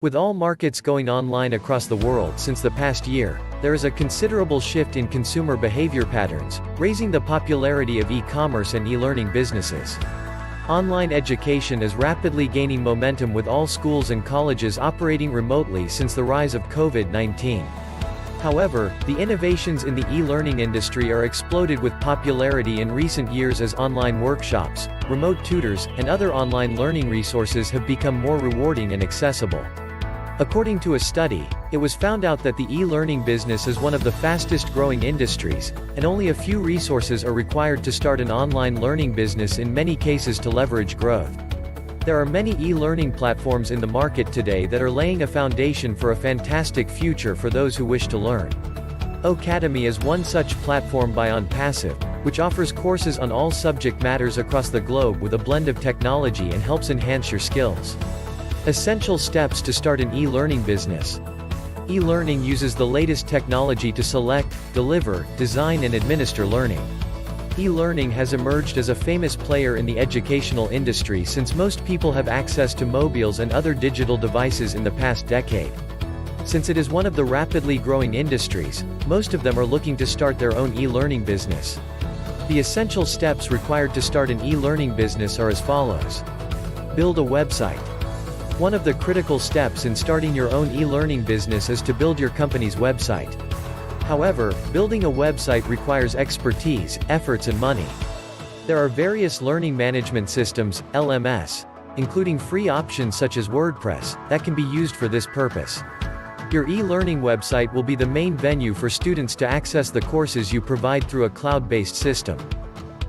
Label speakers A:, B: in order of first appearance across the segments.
A: With all markets going online across the world since the past year, there is a considerable shift in consumer behavior patterns, raising the popularity of e-commerce and e-learning businesses. Online education is rapidly gaining momentum with all schools and colleges operating remotely since the rise of COVID-19. However, the innovations in the e-learning industry are exploded with popularity in recent years as online workshops, remote tutors, and other online learning resources have become more rewarding and accessible. According to a study, it was found out that the e-learning business is one of the fastest growing industries, and only a few resources are required to start an online learning business in many cases to leverage growth. There are many e-learning platforms in the market today that are laying a foundation for a fantastic future for those who wish to learn. Academy is one such platform by Onpassive, which offers courses on all subject matters across the globe with a blend of technology and helps enhance your skills. Essential steps to start an e-learning business. E-learning uses the latest technology to select, deliver, design and administer learning. E-learning has emerged as a famous player in the educational industry since most people have access to mobiles and other digital devices in the past decade. Since it is one of the rapidly growing industries, most of them are looking to start their own e-learning business. The essential steps required to start an e-learning business are as follows. Build a website. One of the critical steps in starting your own e-learning business is to build your company's website. However, building a website requires expertise, efforts and money. There are various learning management systems, LMS, including free options such as WordPress, that can be used for this purpose. Your e-learning website will be the main venue for students to access the courses you provide through a cloud-based system.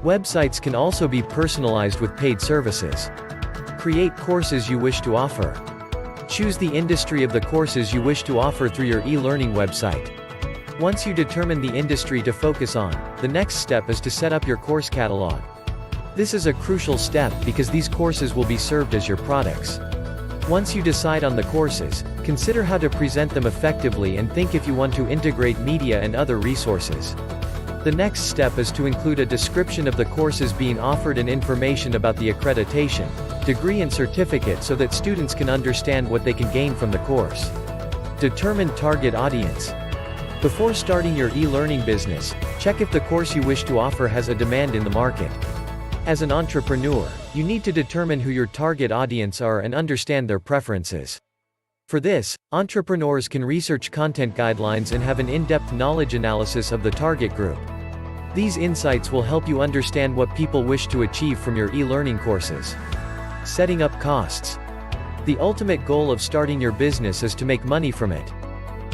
A: Websites can also be personalized with paid services. Create courses you wish to offer. Choose the industry of the courses you wish to offer through your e-learning website. Once you determine the industry to focus on, the next step is to set up your course catalog. This is a crucial step because these courses will be served as your products. Once you decide on the courses, consider how to present them effectively and think if you want to integrate media and other resources. The next step is to include a description of the courses being offered and information about the accreditation, degree and certificate so that students can understand what they can gain from the course. Determine target audience. Before starting your e-learning business, check if the course you wish to offer has a demand in the market. As an entrepreneur, you need to determine who your target audience are and understand their preferences. For this, entrepreneurs can research content guidelines and have an in-depth knowledge analysis of the target group. These insights will help you understand what people wish to achieve from your e-learning courses. Setting up costs. The ultimate goal of starting your business is to make money from it.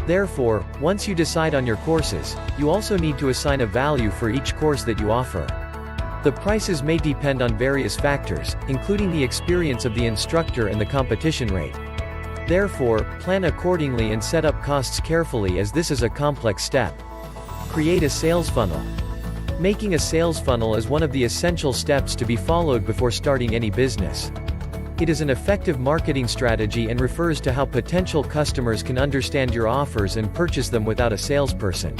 A: Therefore, once you decide on your courses, you also need to assign a value for each course that you offer. The prices may depend on various factors, including the experience of the instructor and the competition rate. Therefore, plan accordingly and set up costs carefully as this is a complex step. Create a sales funnel. Making a sales funnel is one of the essential steps to be followed before starting any business. It is an effective marketing strategy and refers to how potential customers can understand your offers and purchase them without a salesperson.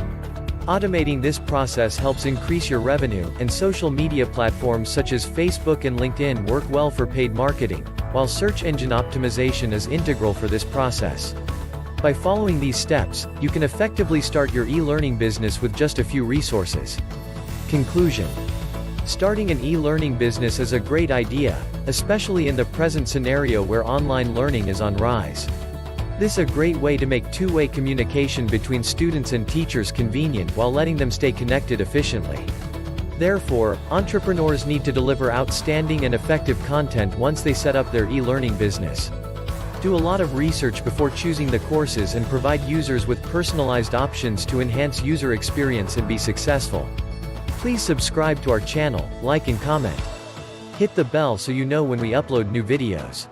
A: Automating this process helps increase your revenue, and social media platforms such as Facebook and LinkedIn work well for paid marketing, while search engine optimization is integral for this process. By following these steps, you can effectively start your e-learning business with just a few resources. Conclusion. Starting an e-learning business is a great idea, especially in the present scenario where online learning is on rise. This is a great way to make two-way communication between students and teachers convenient while letting them stay connected efficiently. Therefore, entrepreneurs need to deliver outstanding and effective content once they set up their e-learning business. Do a lot of research before choosing the courses and provide users with personalized options to enhance user experience and be successful. Please subscribe to our channel, like and comment. Hit the bell so you know when we upload new videos.